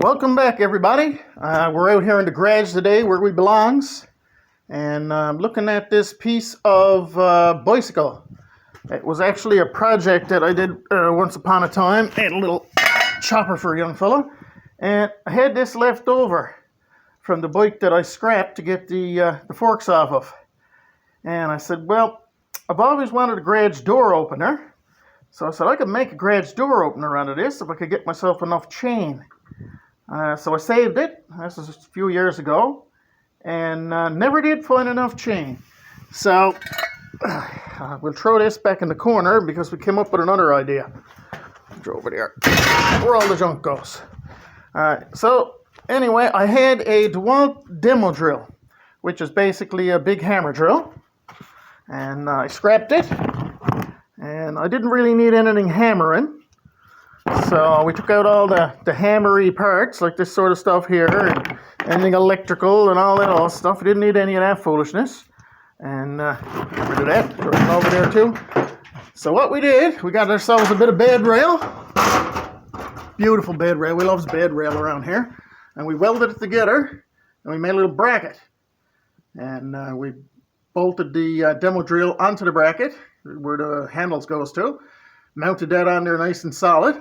Welcome back, everybody. We're out here in the garage today where we belongs, and I'm looking at this piece of bicycle. It was actually a project that I did once upon a time. I had a little chopper for a young fellow, and I had this left over from the bike that I scrapped to get the forks off of. And I said, well, I've always wanted a garage door opener, so I said I could make a garage door opener out of this if I could get myself enough chain. So I saved it. This was a few years ago, and never did find enough chain. So we'll throw this back in the corner because we came up with another idea. Throw over there where all the junk goes. So anyway, I had a DeWalt demo drill, which is basically a big hammer drill, and I scrapped it, and I didn't really need anything hammering. So we took out all the hammery parts, like this sort of stuff here, and anything electrical and all that old stuff. We didn't need any of that foolishness. And get rid of that, throw it over there too. So what we did, we got ourselves a bit of bed rail. Beautiful bed rail. We love bed rail around here. And we welded it together, and we made a little bracket. And we bolted the demo drill onto the bracket, where the handles goes to. Mounted that on there nice and solid.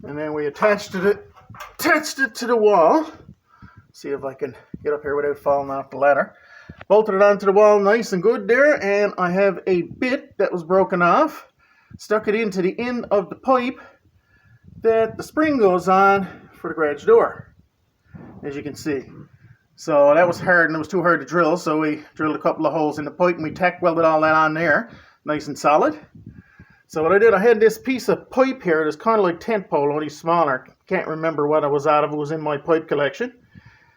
And then we attached it to the wall. See if I can get up here without falling off the ladder. Bolted it onto the wall nice and good there, and I have a bit that was broken off. Stuck it into the end of the pipe that the spring goes on for the garage door, as you can see. So that was hard, and it was too hard to drill, so we drilled a couple of holes in the pipe, and we tack welded all that on there, nice and solid. So what I did, I had this piece of pipe here that's kind of like tent pole, only smaller. Can't remember what it was out of. It was in my pipe collection.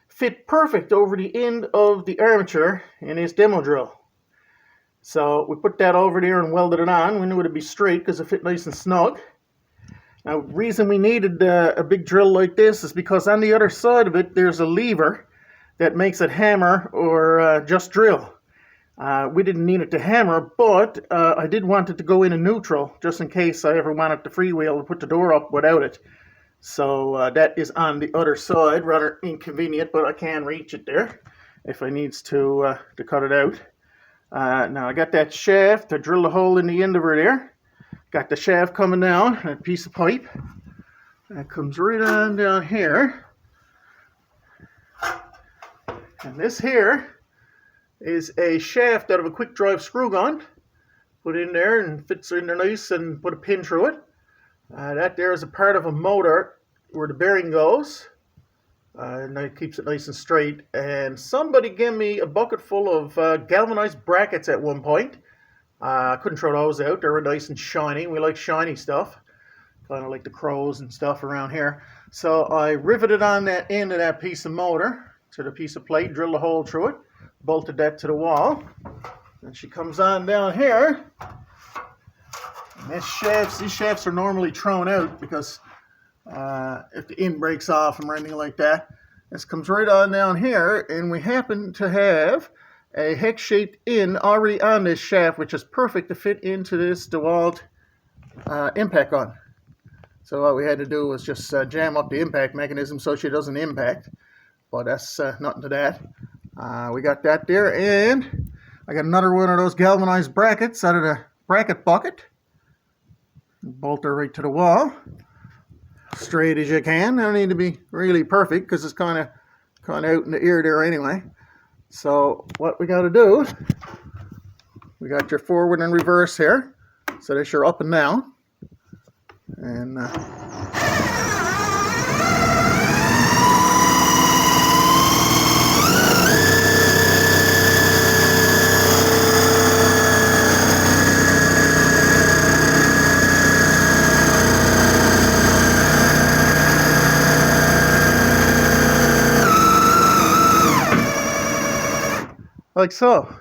Fit perfect over the end of the armature in this demo drill. So we put that over there and welded it on. We knew it'd be straight because it fit nice and snug. Now, the reason we needed a big drill like this is because on the other side of it, there's a lever that makes it hammer or just drill. We didn't need it to hammer, but I did want it to go in a neutral, just in case I ever wanted to freewheel and put the door up without it. So that is on the other side, rather inconvenient, but I can reach it there if I needs to cut it out. Now I got that shaft. I drilled a hole in the end over there. Got the shaft coming down, that piece of pipe. That comes right on down here. And this here is a shaft out of a quick drive screw gun. Put in there and fits in there nice, and put a pin through it. That there is a part of a motor where the bearing goes, and that keeps it nice and straight. And somebody gave me a bucket full of galvanized brackets at one point. I couldn't throw those out. They were nice and shiny. We like shiny stuff, kind of like the crows and stuff around here. So I riveted on that end of that piece of motor to the piece of plate, drilled a hole through it, bolted that to the wall, and she comes on down here. And these shafts are normally thrown out because if the end breaks off or anything like that, this comes right on down here, and we happen to have a hex-shaped end already on this shaft, which is perfect to fit into this DeWalt impact gun. So what we had to do was just jam up the impact mechanism so she doesn't impact, but that's nothing to that. We got that there, and I got another one of those galvanized brackets out of the bracket bucket. Bolt her right to the wall, straight as you can. They don't need to be really perfect because it's kind of out in the ear there anyway. So what we got to do, we got your forward and reverse here, so that's your up and down, and like so.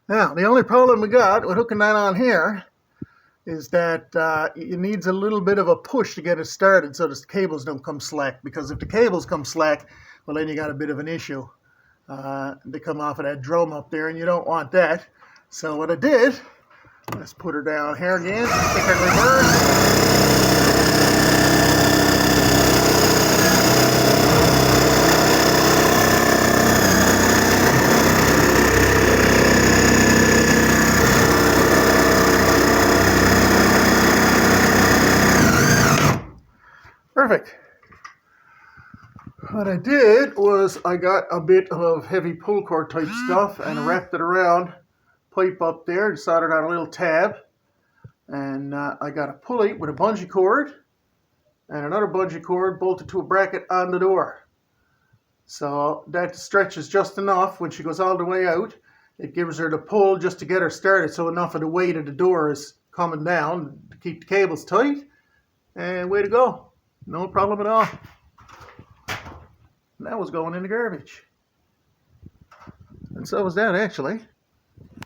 Now, the only problem we got with hooking that on here is that it needs a little bit of a push to get it started so the cables don't come slack. Because if the cables come slack, well, then you got a bit of an issue. They come off of that drum up there, and you don't want that. So what I did, let's put her down here again, stick her in reverse. Perfect. What I did was I got a bit of heavy pull cord type stuff and wrapped it around pipe up there and soldered on a little tab. And I got a pulley with a bungee cord and another bungee cord bolted to a bracket on the door. So that stretches just enough when she goes all the way out. It gives her the pull just to get her started, so enough of the weight of the door is coming down to keep the cables tight. And way to go. No problem at all. And that was going in the garbage. And so was that, actually.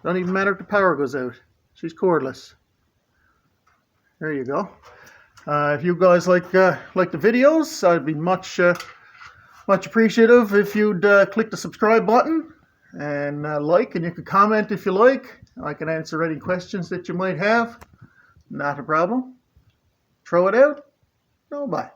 Don't even matter if the power goes out. She's cordless. There you go. If you guys like the videos, I'd be much appreciative if you'd click the subscribe button and like, and you can comment if you like. I can answer any questions that you might have. Not a problem. Throw it out. No bye.